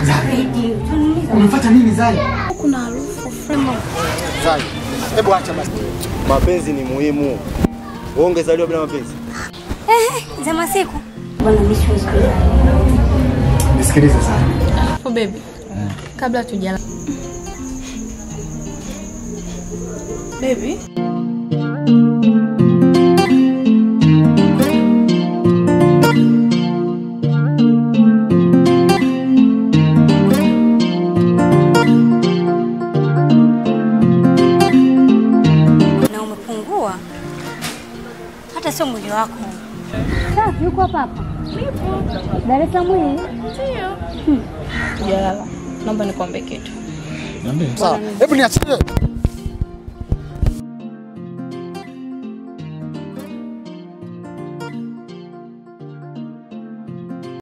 Zai. Umefuata nini Zai? Kuna harufu frema. Zai. Hebu acha basi. Mapenzi ni muhimu. Ungezaliwa bila mapenzi. Za masiku. Bwana mimi siwezi kuelewa. Nisikilize sana. Oh baby. Kabla tujala. Baby. Na umepungua. Hata sio mwili wako. Safi uko hapa hapa. Nipo. Dar es Salaam hii? Ndio. Tujalala. Naomba nikwambie kitu. Niambie. Sawa. Hebu niachie.